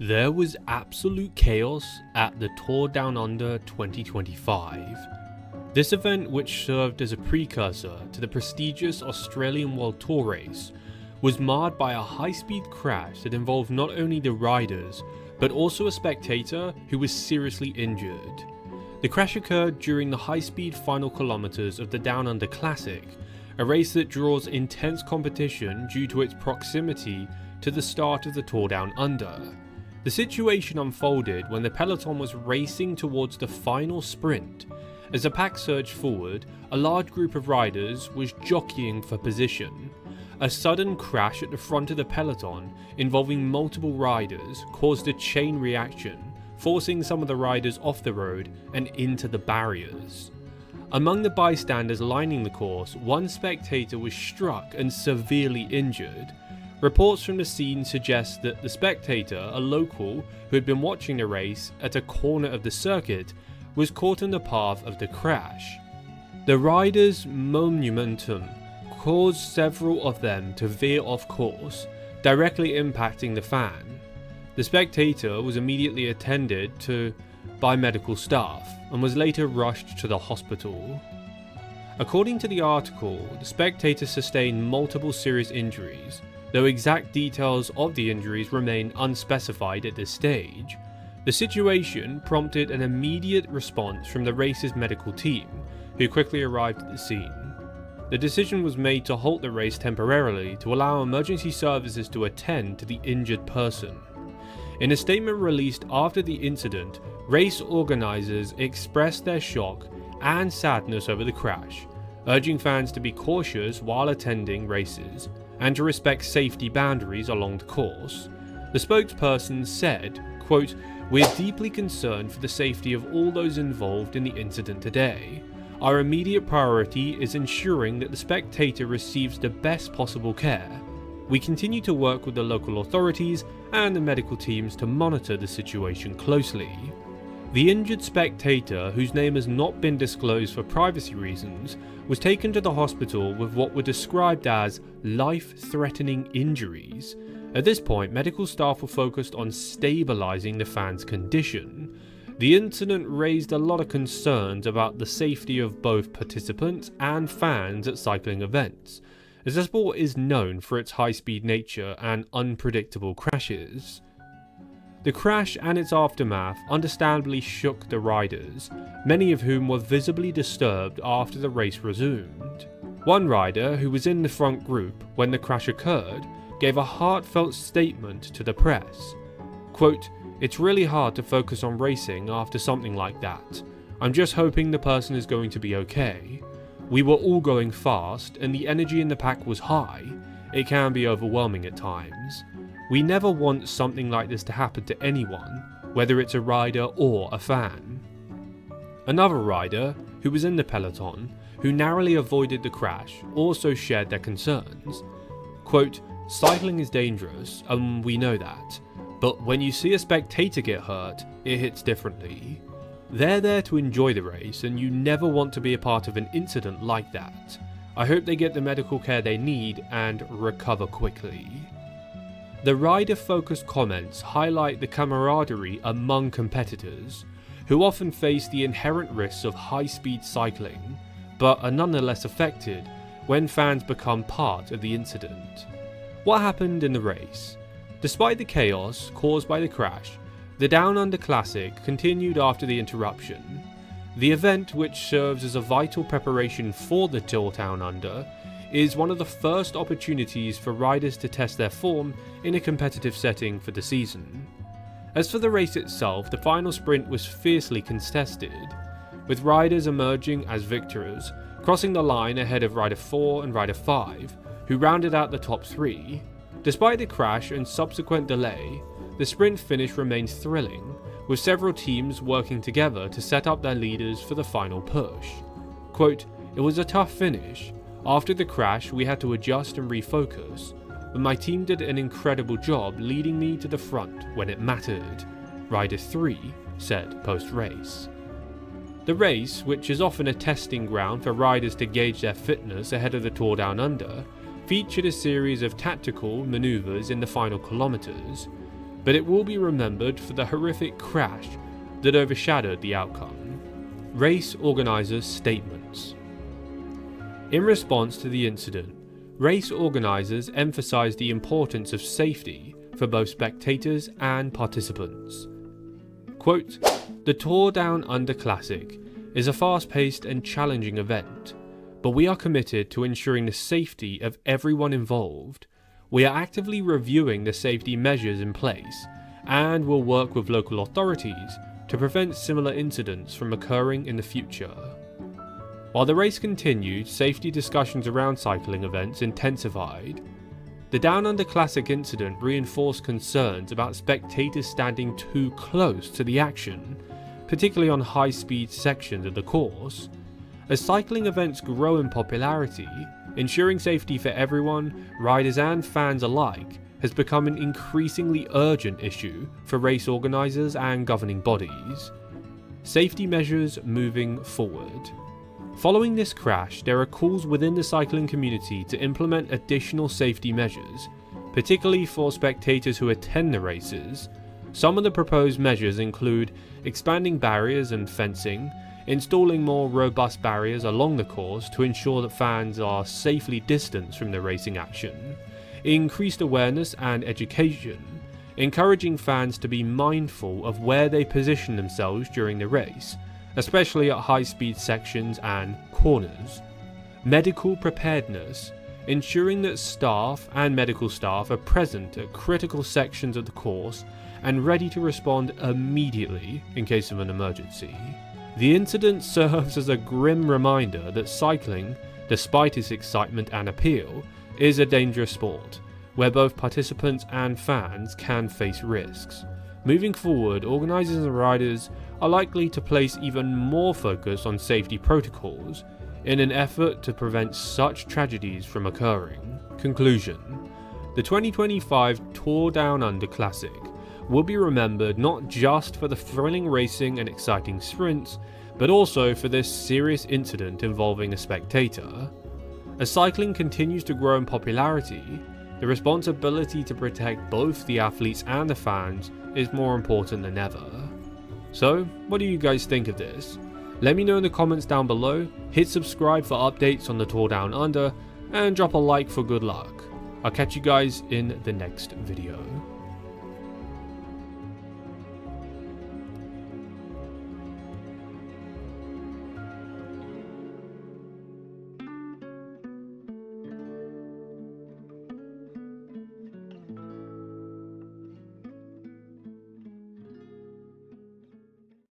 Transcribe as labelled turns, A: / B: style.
A: There was absolute chaos at the Tour Down Under 2025. This event, which served as a precursor to the prestigious Australian World Tour race, was marred by a high-speed crash that involved not only the riders, but also a spectator who was seriously injured. The crash occurred during the high-speed final kilometers of the Down Under Classic, a race that draws intense competition due to its proximity to the start of the Tour Down Under. The situation unfolded when the peloton was racing towards the final sprint. As the pack surged forward, a large group of riders was jockeying for position. A sudden crash at the front of the peloton, involving multiple riders, caused a chain reaction, forcing some of the riders off the road and into the barriers. Among the bystanders lining the course, one spectator was struck and severely injured. Reports from the scene suggest that the spectator, a local who had been watching the race at a corner of the circuit, was caught in the path of the crash. The riders' momentum caused several of them to veer off course, directly impacting the fan. The spectator was immediately attended to by medical staff and was later rushed to the hospital. According to the article, the spectator sustained multiple serious injuries, though exact details of the injuries remain unspecified at this stage. The situation prompted an immediate response from the race's medical team, who quickly arrived at the scene. The decision was made to halt the race temporarily to allow emergency services to attend to the injured person. In a statement released after the incident, race organizers expressed their shock and sadness over the crash, urging fans to be cautious while attending races and to respect safety boundaries along the course. The spokesperson said, quote, "We're deeply concerned for the safety of all those involved in the incident today. Our immediate priority is ensuring that the spectator receives the best possible care. We continue to work with the local authorities and the medical teams to monitor the situation closely." The injured spectator, whose name has not been disclosed for privacy reasons, was taken to the hospital with what were described as life-threatening injuries. At this point, medical staff were focused on stabilizing the fan's condition. The incident raised a lot of concerns about the safety of both participants and fans at cycling events, as the sport is known for its high-speed nature and unpredictable crashes. The crash and its aftermath understandably shook the riders, many of whom were visibly disturbed after the race resumed. One rider, who was in the front group when the crash occurred, gave a heartfelt statement to the press. Quote, "It's really hard to focus on racing after something like that. I'm just hoping the person is going to be okay. We were all going fast and the energy in the pack was high. It can be overwhelming at times. We never want something like this to happen to anyone, whether it's a rider or a fan." Another rider, who was in the peloton, who narrowly avoided the crash, also shared their concerns. Quote, "Cycling is dangerous, and we know that, but when you see a spectator get hurt, it hits differently. They're there to enjoy the race, and you never want to be a part of an incident like that. I hope they get the medical care they need and recover quickly." The rider-focused comments highlight the camaraderie among competitors, who often face the inherent risks of high-speed cycling, but are nonetheless affected when fans become part of the incident. What happened in the race? Despite the chaos caused by the crash, the Down Under Classic continued after the interruption. The event, which serves as a vital preparation for the Tour Down Under, is one of the first opportunities for riders to test their form in a competitive setting for the season. As for the race itself, the final sprint was fiercely contested, with riders emerging as victors, crossing the line ahead of Rider 4 and Rider 5, who rounded out the top three. Despite the crash and subsequent delay, the sprint finish remained thrilling, with several teams working together to set up their leaders for the final push. Quote, "It was a tough finish. After the crash, we had to adjust and refocus, but my team did an incredible job leading me to the front when it mattered," Rider 3 said post-race. The race, which is often a testing ground for riders to gauge their fitness ahead of the Tour Down Under, featured a series of tactical maneuvers in the final kilometers. but it will be remembered for the horrific crash that overshadowed the outcome. Race organisers' statements. In response to the incident, race organisers emphasised the importance of safety for both spectators and participants. Quote, "The Tour Down Under Classic is a fast-paced and challenging event, but we are committed to ensuring the safety of everyone involved. We are actively reviewing the safety measures in place and will work with local authorities to prevent similar incidents from occurring in the future." While the race continued, safety discussions around cycling events intensified. The Down Under Classic incident reinforced concerns about spectators standing too close to the action, particularly on high-speed sections of the course. As cycling events grow in popularity, ensuring safety for everyone, riders and fans alike, has become an increasingly urgent issue for race organisers and governing bodies. Safety measures moving forward. Following this crash, there are calls within the cycling community to implement additional safety measures, particularly for spectators who attend the races. Some of the proposed measures include expanding barriers and fencing, installing more robust barriers along the course to ensure that fans are safely distanced from the racing action, increased awareness and education, encouraging fans to be mindful of where they position themselves during the race, especially at high-speed sections and corners. Medical preparedness, ensuring that staff and medical staff are present at critical sections of the course and ready to respond immediately in case of an emergency. The incident serves as a grim reminder that cycling, despite its excitement and appeal, is a dangerous sport, where both participants and fans can face risks. Moving forward, organisers and riders are likely to place even more focus on safety protocols in an effort to prevent such tragedies from occurring. Conclusion. The 2025 Tour Down Under Classic will be remembered not just for the thrilling racing and exciting sprints, but also for this serious incident involving a spectator. As cycling continues to grow in popularity, the responsibility to protect both the athletes and the fans is more important than ever. So, what do you guys think of this? Let me know in the comments down below, hit subscribe for updates on the Tour Down Under, and drop a like for good luck. I'll catch you guys in the next video.